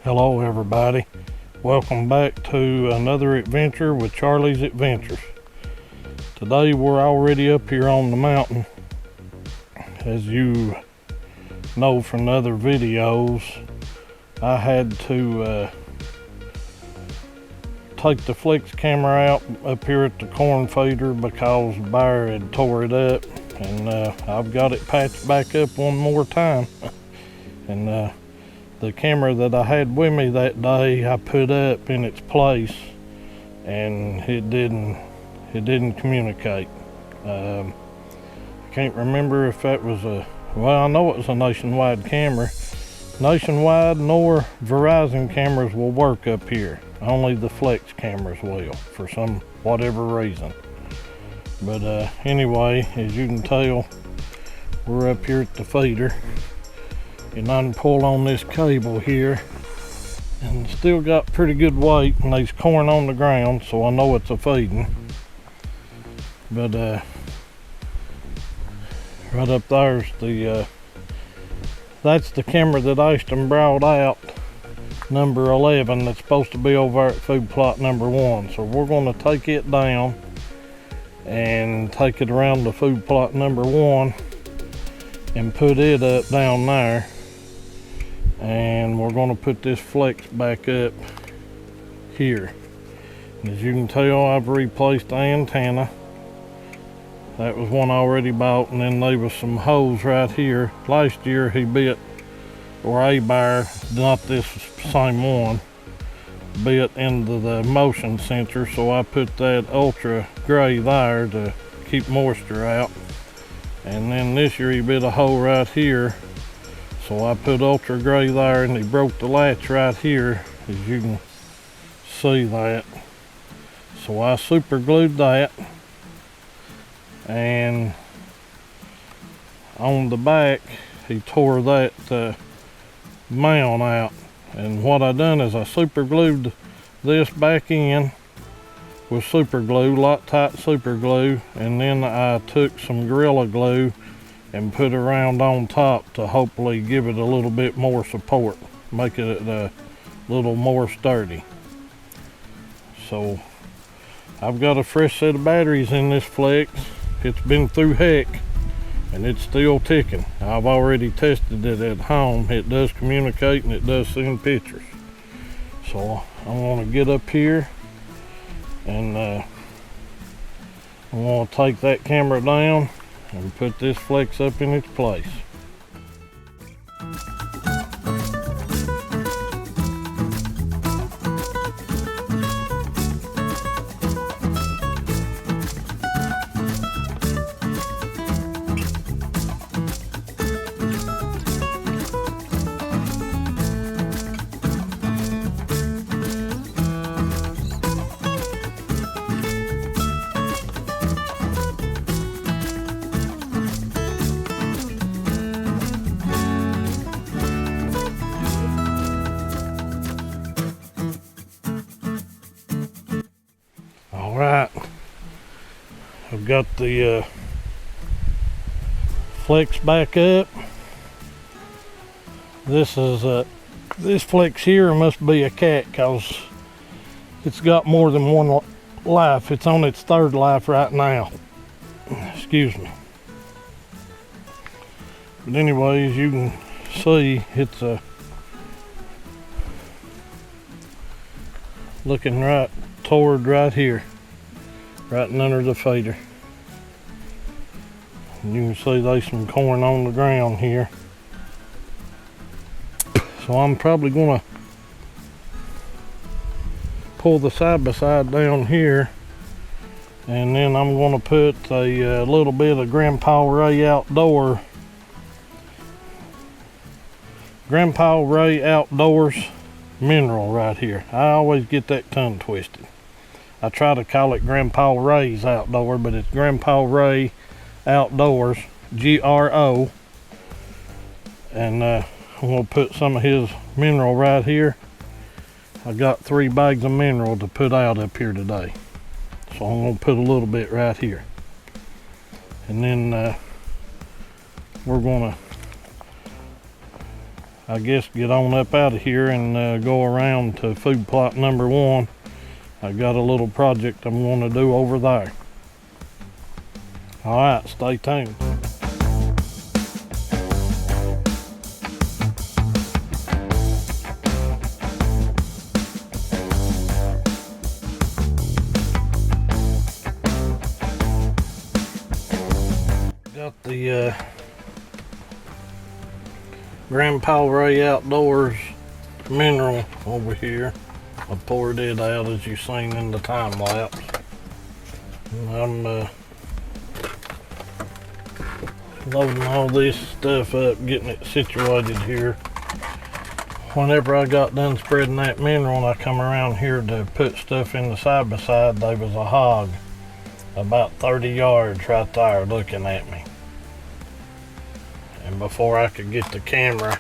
Hello everybody, welcome back to another adventure with Charlie's Adventures. Today we're already up here on the mountain. As you know from other videos, I had to take the flex camera out up here at the corn feeder because the bear had tore it up, and I've got it patched back up one more time. And the camera that I had with me that day, I put up in its place, and it didn't communicate. I can't remember if that was well, I know it was a nationwide camera. Nationwide nor Verizon cameras will work up here. Only the flex cameras will, for some whatever reason. But anyway, as you can tell, we're up here at the feeder. And I can pull on this cable here, and still got pretty good weight, and there's corn on the ground, so I know it's a feeding. But right up there's the that's the camera that Ashton brought out, number 11, that's supposed to be over at food plot number 1. So we're going to take it down and take it around to food plot number 1 and put it up down there. And we're going to put this flex back up here. And as you can tell, I've replaced the antenna. That was one I already bought, and then there was some holes right here. Last year he bit, or a bear, not this same one, bit into the motion sensor, so I put that ultra gray there to keep moisture out. And then this year he bit a hole right here, so I put ultra gray there, and he broke the latch right here, as you can see that. So I super glued that, and on the back he tore that mount out. And what I done is I super glued this back in with super glue, Loctite super glue, and then I took some Gorilla Glue and put around on top to hopefully give it a little bit more support, make it a little more sturdy. So I've got a fresh set of batteries in this flex. It's been through heck, and it's still ticking. I've already tested it at home. It does communicate, and it does send pictures. So I'm going to get up here, and I'm going to take that camera down and put this flex up in its place. Alright, I've got the flex back up. This is this flex here must be a cat, because it's got more than one life. It's on its third life right now. Excuse me. But anyway, as you can see, it's looking right toward right here, right under the feeder. And you can see there's some corn on the ground here. So I'm probably gonna pull the side by side down here, and then I'm gonna put a little bit of Grandpa Ray Outdoors mineral right here. I always get that tongue twisted. I try to call it Grandpa Ray's Outdoor, but it's Grandpa Ray Outdoors, GRO. And I'm gonna put some of his mineral right here. I got 3 bags of mineral to put out up here today, so I'm gonna put a little bit right here. And then we're gonna I guess get on up out of here and go around to food plot number 1. I got a little project I'm going to do over there. Alright, stay tuned. Got the Grandpa Ray Outdoors mineral over here. I poured it out as you seen in the time lapse. And I'm loading all this stuff up, getting it situated here. Whenever I got done spreading that mineral and I come around here to put stuff in the side by side, there was a hog about 30 yards right there looking at me. And before I could get the camera,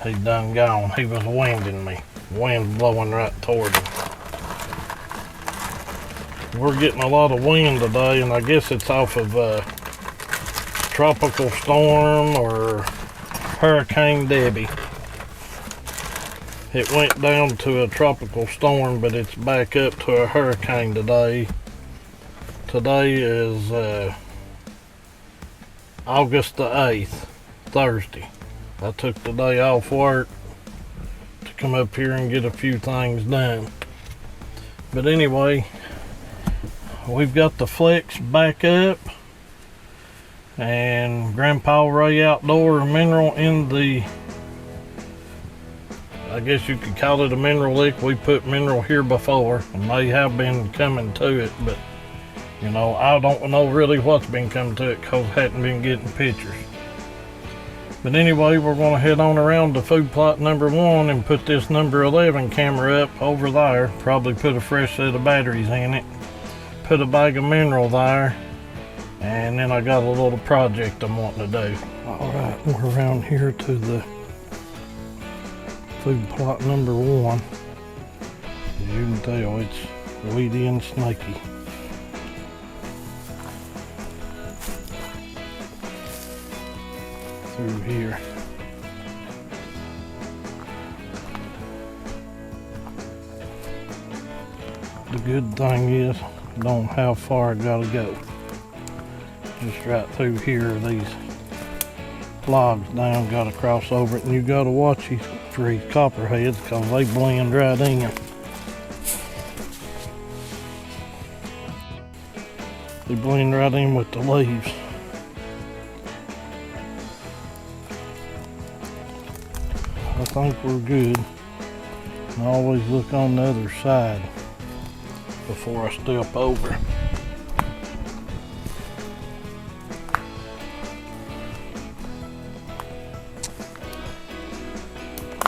he done gone. He was winding me. Wind blowing right toward him. We're getting a lot of wind today, and I guess it's off of tropical storm or Hurricane Debbie. It went down to a tropical storm, but it's back up to a hurricane today. Today is August the 8th, Thursday. I took the day off work to come up here and get a few things done. But anyway, we've got the Flex back up and Grandpa Ray Outdoor mineral in the, I guess you could call it a mineral lick. We put mineral here before and they have been coming to it, but you know, I don't know really what's been coming to it because I hadn't been getting pictures. But anyway, we're going to head on around to food plot number 1 and put this number 11 camera up over there. Probably put a fresh set of batteries in it. Put a bag of mineral there. And then I got a little project I'm wanting to do. Alright, we're around here to the food plot number 1. As you can tell, it's weedy and snaky. Through here. The good thing is I don't know how far I gotta go. Just right through here, these logs down, gotta cross over it, and you gotta watch for these copperheads because they blend right in. They blend right in with the leaves. I think we're good. I always look on the other side before I step over.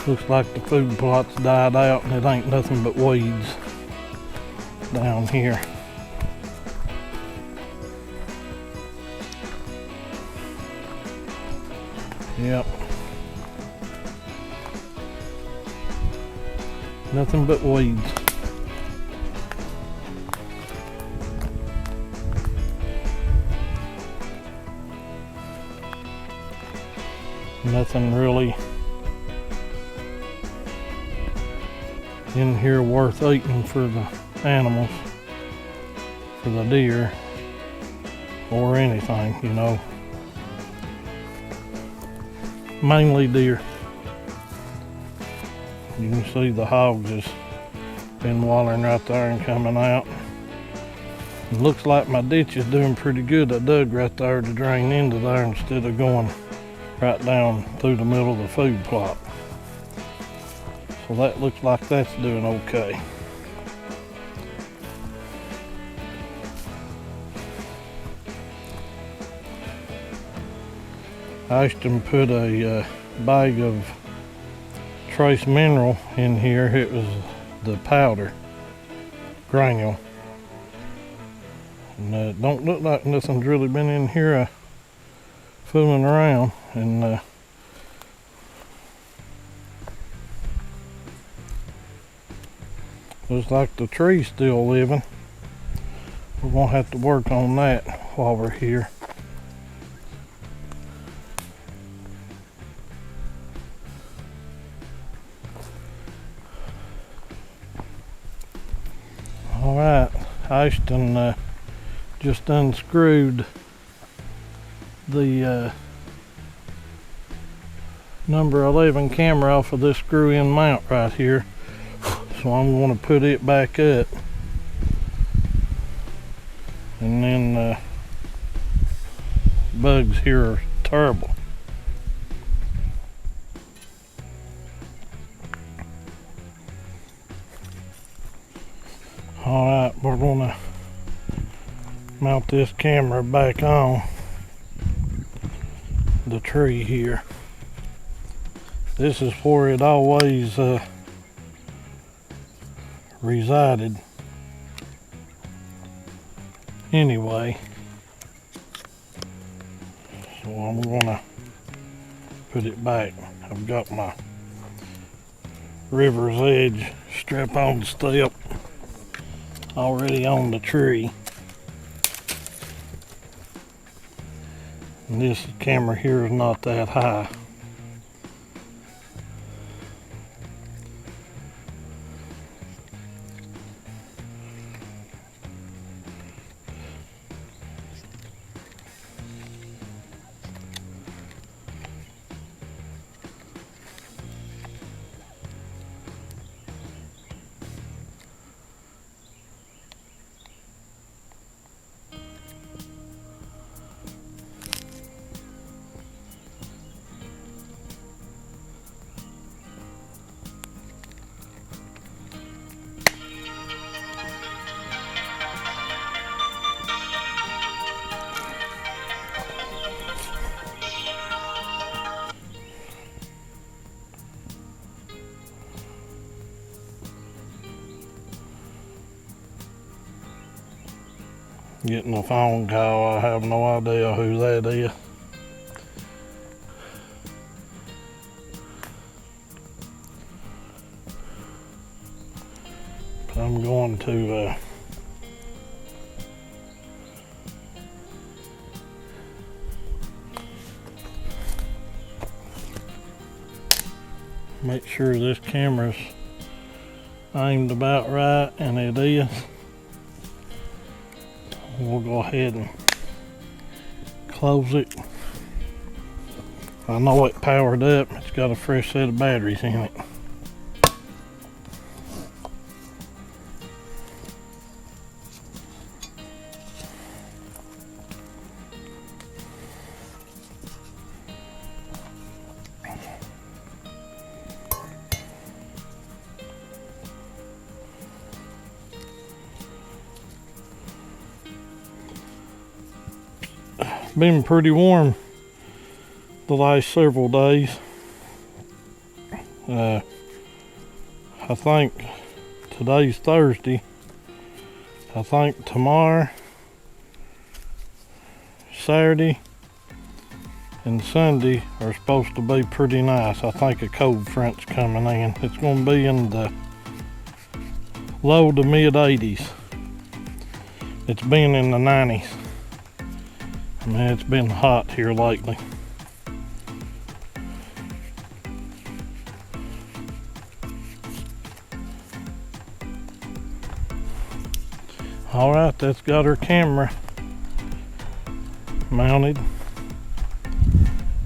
Looks like the food plot's died out and it ain't nothing but weeds down here. Yep. Nothing but weeds. Nothing really in here worth eating for the animals, for the deer, or anything, you know. Mainly deer. You can see the hogs has been wallering right there and coming out. It looks like my ditch is doing pretty good. I dug right there to drain into there instead of going right down through the middle of the food plot. So that looks like that's doing okay. I used to put a bag of trace mineral in here. It was the powder granule, and it don't look like nothing's really been in here fooling around, and looks like the tree's still living. We're gonna have to work on that while we're here. Ashton just unscrewed the number 11 camera off of this screw-in mount right here, so I'm going to put it back up, and then bugs here are terrible. Alright, we're going to mount this camera back on the tree here. This is where it always resided anyway. So I'm gonna put it back. I've got my River's Edge strap-on step already on the tree. And this camera here is not that high. Getting a phone call, I have no idea who that is. But I'm going to make sure this camera's aimed about right, and it is. We'll go ahead and close it. I know it powered up. It's got a fresh set of batteries in it. Been pretty warm the last several days. I think today's Thursday. I think tomorrow, Saturday, and Sunday are supposed to be pretty nice. I think a cold front's coming in. It's going to be in the low to mid 80s. It's been in the 90s. I mean, it's been hot here lately. Alright, that's got our camera mounted,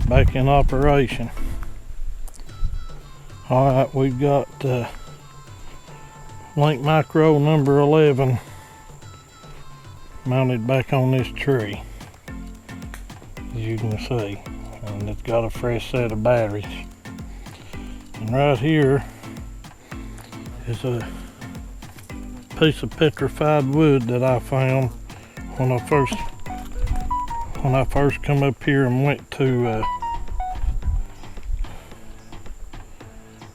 back in operation. Alright, we've got Link Micro number 11 mounted back on this tree, as you can see, and it's got a fresh set of batteries. And right here is a piece of petrified wood that I found when I first come up here and went to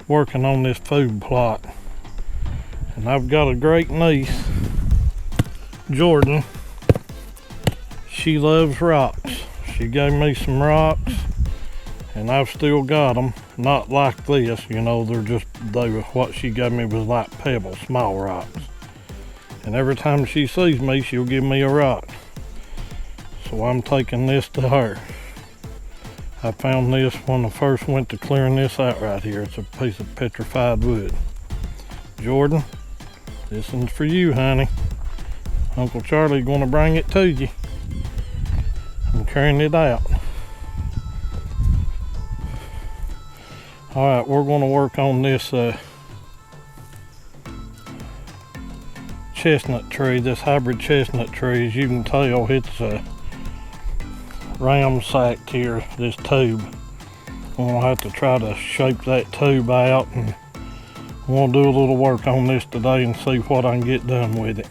working on this food plot. And I've got a great niece, Jordan. She loves rocks. She gave me some rocks, and I've still got them. Not like this, you know, what she gave me was like pebbles, small rocks. And every time she sees me, she'll give me a rock. So I'm taking this to her. I found this when I first went to clearing this out right here. It's a piece of petrified wood. Jordan, this one's for you, honey. Uncle Charlie gonna bring it to you and carrying it out. All right, we're gonna work on this chestnut tree, this hybrid chestnut tree. As you can tell, it's ramsacked here, this tube. I'm gonna have to try to shape that tube out, and I'm gonna do a little work on this today and see what I can get done with it.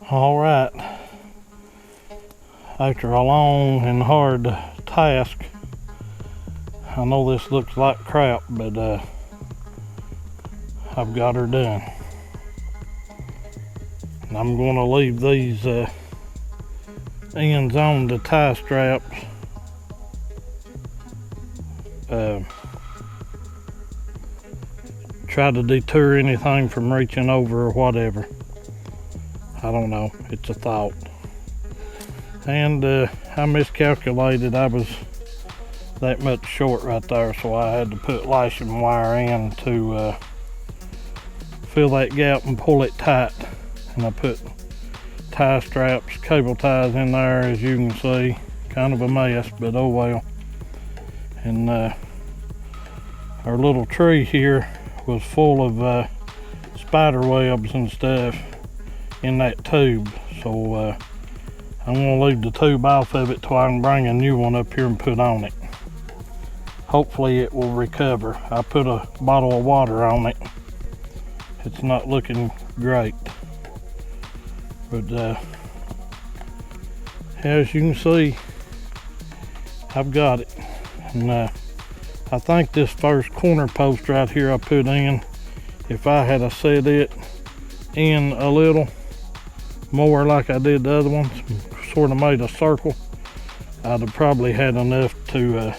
All right, after a long and hard task, I know this looks like crap, but I've got her done. And I'm going to leave these ends on the tie straps. Try to deter anything from reaching over or whatever. I don't know, it's a thought. And I miscalculated. I was that much short right there, so I had to put lashing wire in to fill that gap and pull it tight. And I put tie straps, cable ties in there, as you can see. Kind of a mess, but oh well. And our little tree here was full of spider webs and stuff in that tube, so I'm going to leave the tube off of it till I can bring a new one up here and put on it. Hopefully it will recover. I put a bottle of water on it. It's not looking great, but as you can see, I've got it. And I think this first corner post right here I put in, if I had set it in a little more like I did the other ones, sort of made a circle, I'd have probably had enough to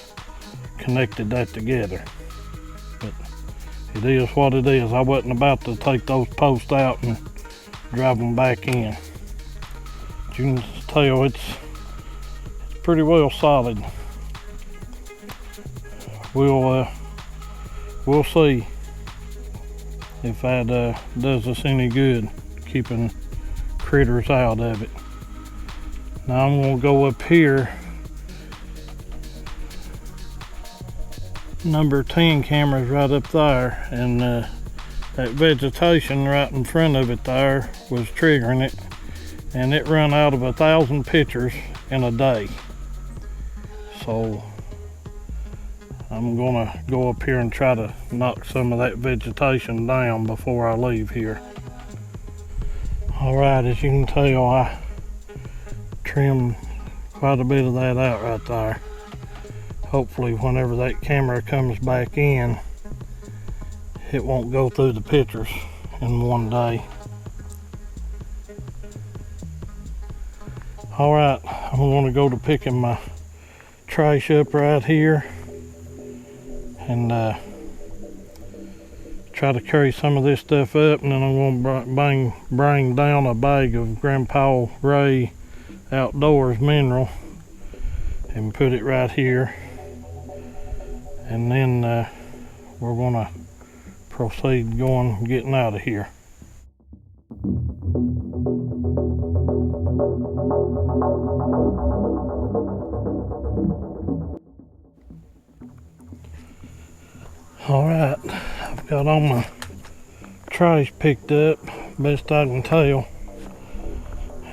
connected that together. But it is what it is. I wasn't about to take those posts out and drive them back in. But you can tell it's pretty well solid. We'll see if that does us any good keeping critters out of it. Now I'm gonna go up here. Number 10 camera's right up there, and that vegetation right in front of it there was triggering it, and it run out of 1,000 pictures in a day. So I'm gonna go up here and try to knock some of that vegetation down before I leave here. Alright, as you can tell, I trimmed quite a bit of that out right there. Hopefully whenever that camera comes back in, it won't go through the pictures in one day. Alright, I'm going to go to picking my trash up right here and try to carry some of this stuff up, and then I'm going to bring down a bag of Grandpa Ray Outdoors mineral and put it right here, and then we're going to proceed getting out of here. Alright, I've got all my trash picked up, best I can tell,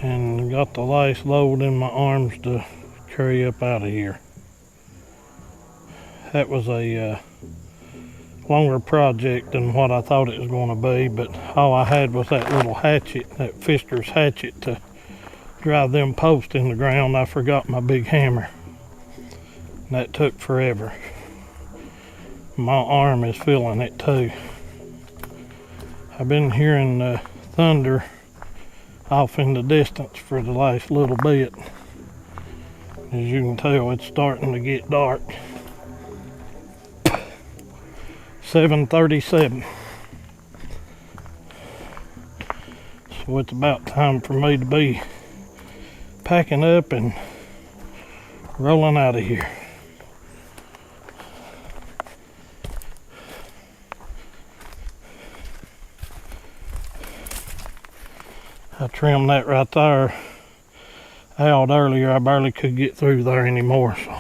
and got the last load in my arms to carry up out of here. That was a longer project than what I thought it was going to be, but all I had was that little hatchet, that Fister's hatchet, to drive them posts in the ground. I forgot my big hammer, and that took forever. My arm is feeling it too. I've been hearing thunder off in the distance for the last little bit. As you can tell, it's starting to get dark. 7:37. So it's about time for me to be packing up and rolling out of here. I trimmed that right there out earlier. I barely could get through there anymore, so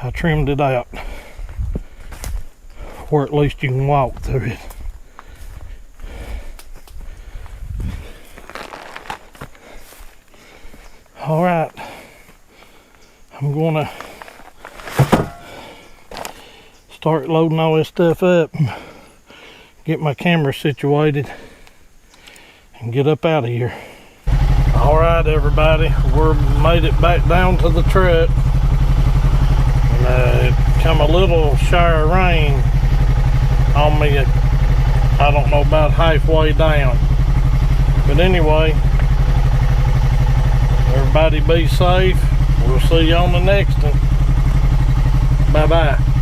I trimmed it out, or at least you can walk through it. Alright, I'm gonna start loading all this stuff up, get my camera situated, and get up out of here. Alright everybody, we're made it back down to the truck. And it come a little shower of rain on me at, I don't know, about halfway down. But anyway, Everybody be safe. We'll see you on the next one. Bye-bye.